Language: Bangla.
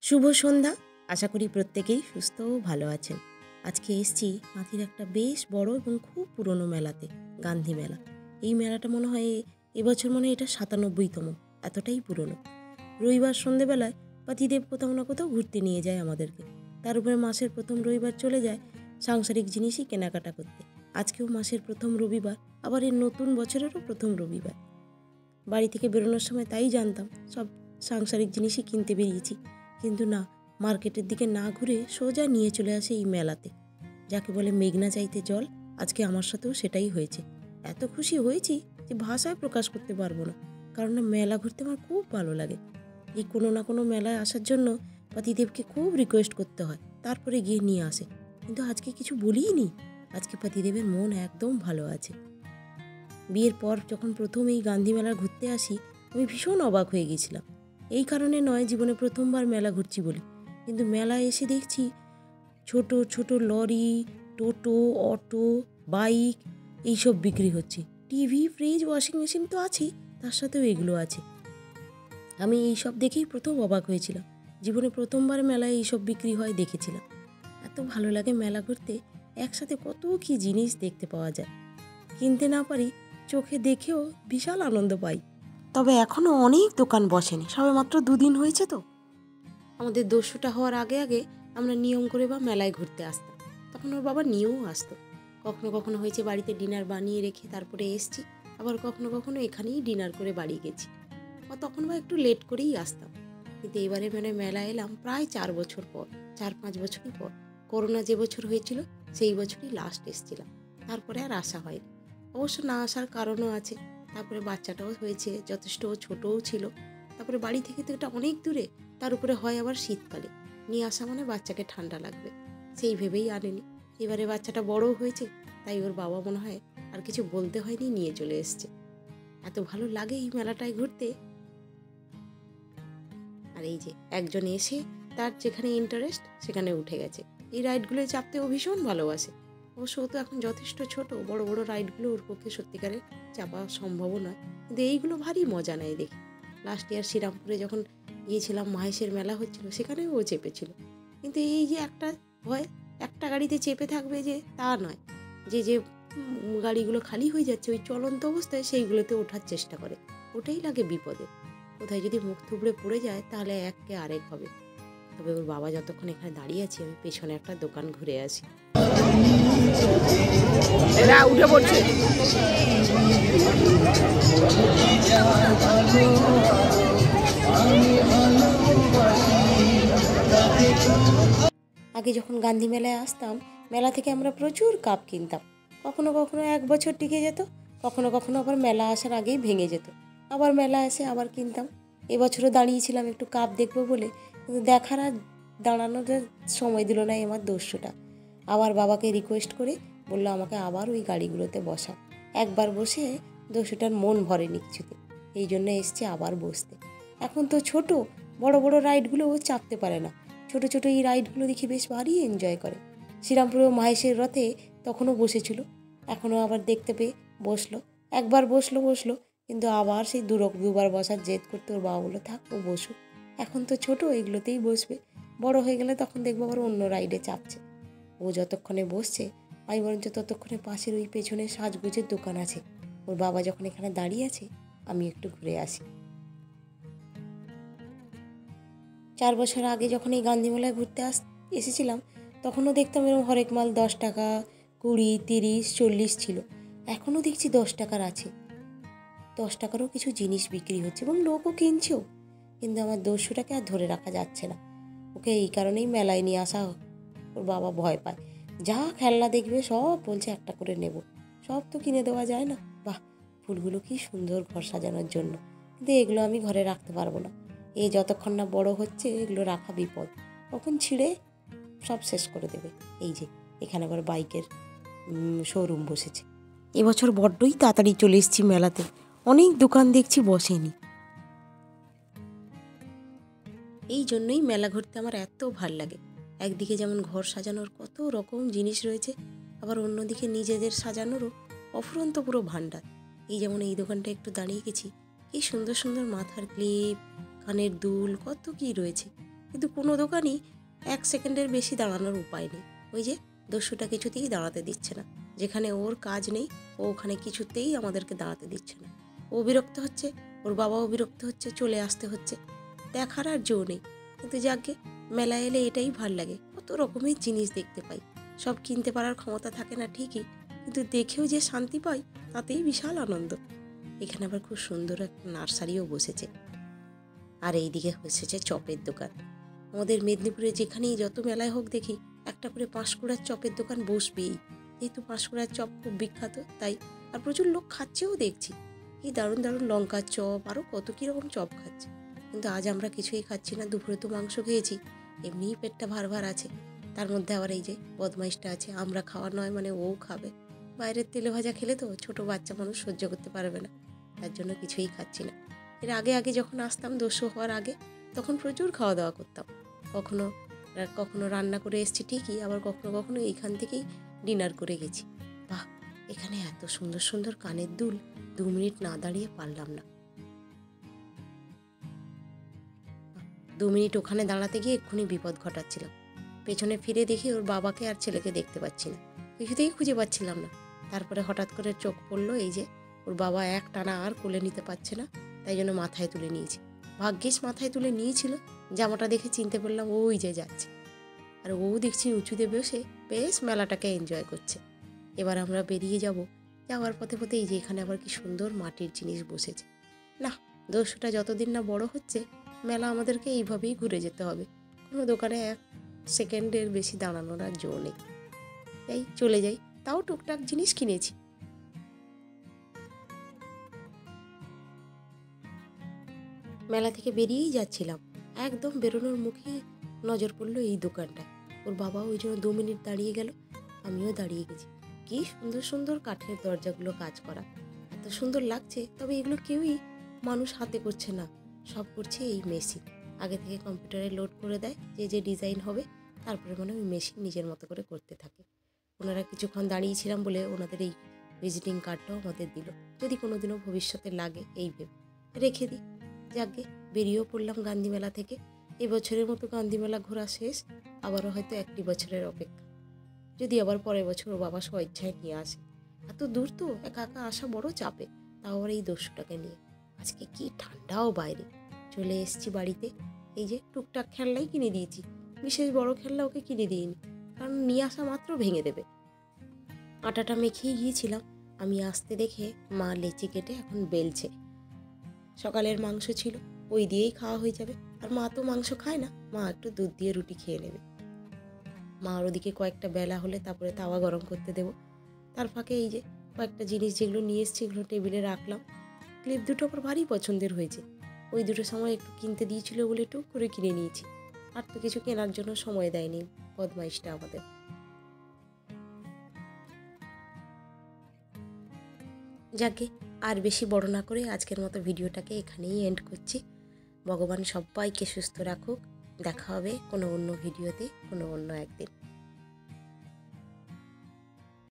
শুভ সন্ধ্যা। আশা করি প্রত্যেকেই সুস্থ ও ভালো আছেন। আজকে এসছি কাঁথির একটা বেশ বড় এবং খুব পুরনো মেলাতে, গান্ধী মেলা। এই মেলাটা মনে হয় এবছর মনে হয় এটা ৯৭তম, এতটাই পুরনো। রবিবার সন্ধেবেলায় পাতিদেব কোথাও না কোথাও ঘুরতে নিয়ে যায় আমাদেরকে। তার উপরে মাসের প্রথম রবিবার চলে যায় সাংসারিক জিনিসই কেনাকাটা করতে। আজকেও মাসের প্রথম রবিবার, আবার এর নতুন বছরেরও প্রথম রবিবার। বাড়ি থেকে বেরোনোর সময় তাই জানতাম সব সাংসারিক জিনিসই কিনতে বেরিয়েছি, কিন্তু না, মার্কেটের দিকে না ঘুরে সোজা নিয়ে চলে আসে এই মেলাতে। যাকে বলে মেঘনা চাইতে জল, আজকে আমার সাথেও সেটাই হয়েছে। এত খুশি হয়েছি যে ভাষায় প্রকাশ করতে পারবো না, কারণ মেলা ঘুরতে আমার খুব ভালো লাগে। এই কোনো না কোনো মেলায় আসার জন্য পাতিদেবকে খুব রিকোয়েস্ট করতে হয়, তারপরে গিয়ে নিয়ে আসে। কিন্তু আজকে কিছু বলিই নি, আজকে পাতিদেবের মন একদম ভালো আছে। বিয়ের পর যখন প্রথম এই গান্ধী মেলা ঘুরতে আসি, আমি ভীষণ অবাক হয়ে গেছিলাম। এই কারণে নয় জীবনে প্রথমবার মেলা ঘুরছি বলে, কিন্তু মেলায় এসে দেখছি ছোট ছোট লরি, টোটো, অটো, বাইক এইসব বিক্রি হচ্ছে। টিভি, ফ্রিজ, ওয়াশিং মেশিন তো আছেই, তার সাথেও এগুলো আছে। আমি এইসব দেখেই প্রথম অবাক হয়েছিলাম। জীবনে প্রথমবার মেলায় এইসব বিক্রি হয় দেখেছিলাম। এত ভালো লাগে মেলা ঘুরতে, একসাথে কত কি জিনিস দেখতে পাওয়া যায়। কিনতে না পারি, চোখে দেখেও বিশাল আনন্দ পাই। তবে এখনও অনেক দোকান বসেনি, সবে মাত্র 2 দিন হয়েছে তো। আমাদের 200টা হওয়ার আগে আগে আমরা নিয়ম করে বা মেলায় ঘুরতে আসতাম। তখন ওর বাবা নিয়েও আসতো। কখনো কখনো হয়েছে বাড়িতে ডিনার বানিয়ে রেখে তারপরে এসছি, আবার কখনো কখনো এখানেই ডিনার করে বাড়ি গেছি, বা তখন বা একটু লেট করেই আসতাম। কিন্তু এবারে মেলা এলাম প্রায় 4 বছর পর, 4-5 বছরই পর। করোনা যে বছর হয়েছিল সেই বছরই লাস্ট এসেছিলাম, তারপরে আর আসা হয়নি। অবশ্য না আসার কারণও আছে। তারপরে বাচ্চাটাও হয়েছে, যথেষ্ট ছোটও ছিল। তারপরে বাড়ি থেকে তো এটা অনেক দূরে, তার উপরে হয় আবার শীতকালে, নিয়ে আসা মানে বাচ্চাকে ঠান্ডা লাগবে, সেই ভেবেই আনেনি। এবারে বাচ্চাটা বড়ও হয়েছে, তাই ওর বাবা মনে হয় আর কিছু বলতে হয়নি, নিয়ে চলে এসছে। এত ভালো লাগে এই মেলাটায় ঘুরতে। আর এই যে একজন এসে তার যেখানে ইন্টারেস্ট সেখানে উঠে গেছে। এই রাইডগুলোয় চাপতেও ভীষণ ভালোবাসে। অবশ্য ও তো এখন যথেষ্ট ছোট, বড় বড় রাইডগুলো ওর পক্ষে সত্যিকারে চাপা সম্ভবও নয়, কিন্তু এইগুলো ভারী মজা নেয় দেখি। লাস্ট ইয়ার শ্রীরামপুরে যখন গিয়েছিলাম, মাহেশের মেলা হচ্ছিল, সেখানেও ও চেপেছিল। কিন্তু এই যে একটা ভয়, একটা গাড়িতে চেপে থাকবে যে তা নয়, যে যে গাড়িগুলো খালি হয়ে যাচ্ছে ওই চলন্ত অবস্থায় সেইগুলোতে ওঠার চেষ্টা করে। ওটাই লাগে বিপদে। কোথায় যদি মুখ থুবড়ে পড়ে যায় তাহলে এককে আরেক হবে। তবে ওর বাবা যতক্ষণ এখানে দাঁড়িয়ে আছে, আমি পেছনে একটা দোকান ঘুরে আসি। এরা উঠে পড়ছে। আগে যখন গান্ধী মেলায় আসতাম, মেলা থেকে আমরা প্রচুর কাপ কিনতাম। কখনো কখনো 1 বছর টিকে যেত, কখনো কখনো আবার মেলা আসার আগেই ভেঙে যেত। আবার মেলা এসে আবার কিনতাম। এবছরও দাঁড়িয়েছিলাম একটু কাপ দেখবো বলে, কিন্তু দেখার আর দাঁড়ানোর সময় দিল না আমার দস্যুটা। আবার বাবাকে রিকোয়েস্ট করে বললো আমাকে আবার ওই গাড়িগুলোতে বসা। একবার বসে দস্যুটার মন ভরেনি কিছুতে, এই জন্য এসছে আবার বসতে। এখন তো ছোট, বড় বড় রাইডগুলো ও চাপতে পারে না। ছোট ছোট এই রাইডগুলো দেখি বেশ ভারী এনজয় করে। শ্রীরামপুরে মাহেশের রথে তখনও বসেছিল, এখনও আবার দেখতে পেয়ে বসলো। একবার বসলো, কিন্তু আবার সেই দুবার বসার জেদ করতে ওর বাবা বললো থাক, ও বসুক, এখন তো ছোট, এগুলোতেই বসবে। বড় হয়ে গেলে তখন দেখবো আবার অন্য রাইডে চাপছে। ও যতক্ষণে বসছে, আমি বরঞ্চ ততক্ষণে পাশের ওই পেছনে সাজগোজের দোকান আছে, ওর বাবা যখন এখানে দাঁড়িয়ে আছে আমি একটু ঘুরে আসি। 4 বছর আগে যখন এই গান্ধী মেলায় ঘুরতে এসেছিলাম, তখনও দেখতাম এরকম হরেক মাল 10 টাকা, 20, 30, 40 ছিল। এখনও দেখছি 10 টাকার আছে। 10 টাকারও কিছু জিনিস বিক্রি হচ্ছে এবং লোকও কিনছেও, কিন্তু আমার দস্যুটাকে আর ধরে রাখা যাচ্ছে না। ওকে এই কারণেই মেলায় নিয়ে আসা। ওর বাবা ভয় পায়, যা খেলনা দেখবে সব বলছে একটা করে নেব। সব তো কিনে দেওয়া যায় না। বাহ, ফুলগুলো কি সুন্দর ঘর সাজানোর জন্য, কিন্তু এগুলো আমি ঘরে রাখতে পারবো না। এই যতক্ষণ না বড় হচ্ছে এগুলো রাখা বিপদ, কখন ছিঁড়ে সব শেষ করে দেবে। এই যে এখানে আবার বাইকের শোরুম বসেছে। এবছর বড্ডই তাড়াতাড়ি চলে এসেছি মেলাতে, অনেক দোকান দেখছি বসেনি। এই জন্যই মেলা ঘুরতে আমার এত ভাল লাগে। একদিকে যেমন ঘর সাজানোর কত রকম জিনিস রয়েছে, আবার অন্যদিকে নিজেদের সাজানোরও অফুরন্ত পুরো ভাণ্ডার। এই যেমন এই দোকানটা একটু দাঁড়িয়ে গেছি, কি সুন্দর সুন্দর মাথার ক্লিপ, কানের দুল, কত কি রয়েছে। কিন্তু কোনো দোকানই 1 সেকেন্ডের বেশি দাঁড়ানোর উপায় নেই। ওই যে দস্যুটা কিছুতেই দাঁড়াতে দিচ্ছে না, যেখানে ওর কাজ নেই ও ওখানে কিছুতেই আমাদেরকে দাঁড়াতে দিচ্ছে না। ও বিরক্ত হচ্ছে, ওর বাবাও বিরক্ত হচ্ছে, চলে আসতে হচ্ছে, দেখার আর জো নেই। কিন্তু যাকে মেলায় এলে এটাই ভাল লাগে, কত রকমের জিনিস দেখতে পাই। সব কিনতে পারার ক্ষমতা থাকে না ঠিকই, কিন্তু দেখেও যে শান্তি পাই তাতেই বিশাল আনন্দ। এখানে আবার খুব সুন্দর একটা নার্সারিও বসেছে, আর এইদিকে বসেছে চপের দোকান। আমাদের মেদিনীপুরে যেখানেই যত মেলায় হোক দেখি একটা করে পাঁশকুড়ার চপের দোকান বসবেই, যেহেতু পাঁশকুড়ার চপ খুব বিখ্যাত তাই। আর প্রচুর লোক খাচ্ছেও দেখছি, কি দারুণ দারুণ লঙ্কার চপ, আরও কত কীরকম চপ খাচ্ছে। কিন্তু আজ আমরা কিছুই খাচ্ছি না, দুপুরে তো মাংস খেয়েছি, এমনিই পেটটা ভার ভার আছে। তার মধ্যে আবার এই যে বদমাইশটা আছে, আমরা খাওয়া নয় মানে ও খাবে। বাইরের তেলে ভাজা খেলে তো ছোট বাচ্চা মানুষ সহ্য করতে পারবে না, তার জন্য কিছুই খাচ্ছি না। এর আগে আগে যখন আসতাম 200 হওয়ার আগে, তখন প্রচুর খাওয়া দাওয়া করতাম। কখনো কখনো রান্না করে এসেছি ঠিকই, আবার কখনো কখনো এইখান থেকেই ডিনার করে গেছি। বাহ, এখানে এত সুন্দর সুন্দর কানের দুল, 2 মিনিট না দাঁড়িয়ে পারলাম না। 2 মিনিট ওখানে দাঁড়াতে গিয়ে এক্ষুনি বিপদ ঘটাচ্ছিলাম। পেছনে ফিরে দেখি ওর বাবাকে আর ছেলেকে দেখতে পাচ্ছি না, কিছুতেই খুঁজে পাচ্ছিলাম না। তারপরে হঠাৎ করে চোখ পড়লো এই যে ওর বাবা এক টানা আর কোলে নিতে পারছে না, তাই জন্য মাথায় তুলে নিয়েছি। ভাগ্যিস মাথায় তুলে নিয়েছিল, জামাটা দেখে চিনতে পারলাম ওই যে যাচ্ছে। আর ও দেখছি উঁচুতে বসে বেশ মেলাটাকে এনজয় করছে। এবার আমরা বেরিয়ে যাব, যাওয়ার পথে পথে এই যে এখানে আবার কি সুন্দর মাটির জিনিস বসেছে। না, দস্যুটা যতদিন না বড় হচ্ছে মেলা আমাদেরকে এইভাবেই ঘুরে যেতে হবে, কোনো দোকানে 1 সেকেন্ডের বেশি দাঁড়ানোর আর জো নেই। এই চলে যাই, তাও টুকটাক জিনিস কিনেছি। মেলা থেকে বেরিয়েই যাচ্ছিলাম, একদম বেরোনোর মুখেই নজর পড়লো এই দোকানটায়। ওর বাবা ওই জন্য 2 মিনিট দাঁড়িয়ে গেল, আমিও দাঁড়িয়ে গেছি। কি সুন্দর সুন্দর কাঠের দরজাগুলো কাজ করা, এত সুন্দর লাগছে। তবে এগুলো কেউই মানুষ হাতে করছে না, সব করছে এই মেশিন। আগে থেকে কম্পিউটারে লোড করে দেয় যে যে ডিজাইন হবে, তারপরে মানে ওই মেশিন নিজের মতো করে করতে থাকে। ওনারা কিছুক্ষণ দাঁড়িয়েছিলাম বলে ওনাদের এই ভিজিটিং কার্ডটাও আমাদের দিল, যদি কোনোদিনও ভবিষ্যতে লাগে এই ভেবে রেখে দিই। যাকে বেরিয়েও পড়লাম গান্ধী মেলা থেকে। এবছরের মতো গান্ধী মেলা ঘোরা শেষ, আবারও হয়তো 1 বছরের অপেক্ষা, যদি আবার পরের বছর ওর বাবা স্বেচ্ছায় নিয়ে আসে। এত দূর তো একা একা আসা বড় চাপে, তাও আবার এই দস্যুটাকে নিয়ে। আজকে কি ঠান্ডাও বাইরে। চলে এসেছি বাড়িতে, এই যে টুকটাক খেলনাই কিনে দিয়েছি, বিশেষ বড় খেলনা ওকে কিনে দিইনি, কারণ নিয়ে আসা মাত্র ভেঙে দেবে। আটাটা মেখেই গিয়েছিলাম, আমি আসতে দেখে মা লেচি কেটে এখন বেলছে। সকালের মাংস ছিল, ওই দিয়েই খাওয়া হয়ে যাবে। আর মা তো মাংস খায় না, মা একটু দুধ দিয়ে রুটি খেয়ে নেবে। মা ওদিকে কয়েকটা বেলা হলে তারপরে তাওয়া গরম করতে দেব। তার ফাঁকে এই যে কয়েকটা জিনিস যেগুলো নিয়ে এসেছি এগুলো টেবিলে রাখলাম। ক্লিপ দুটো আমার ভারী পছন্দের হয়েছে, ওই দুটো সময় একটু কিনতে দিয়েছিল বলে টুক করে কিনে নিয়েছি। আর তো কিছু কেনার জন্য সময় দেয়নি বদমাইশটা আমাদের। যাকে আর বেশি বড় না করে আজকের মতো ভিডিওটাকে এখানেই এন্ড করছি। ভগবান সবাইকে সুস্থ রাখুক। দেখা হবে কোনো অন্য ভিডিওতে কোনো অন্য একদিন।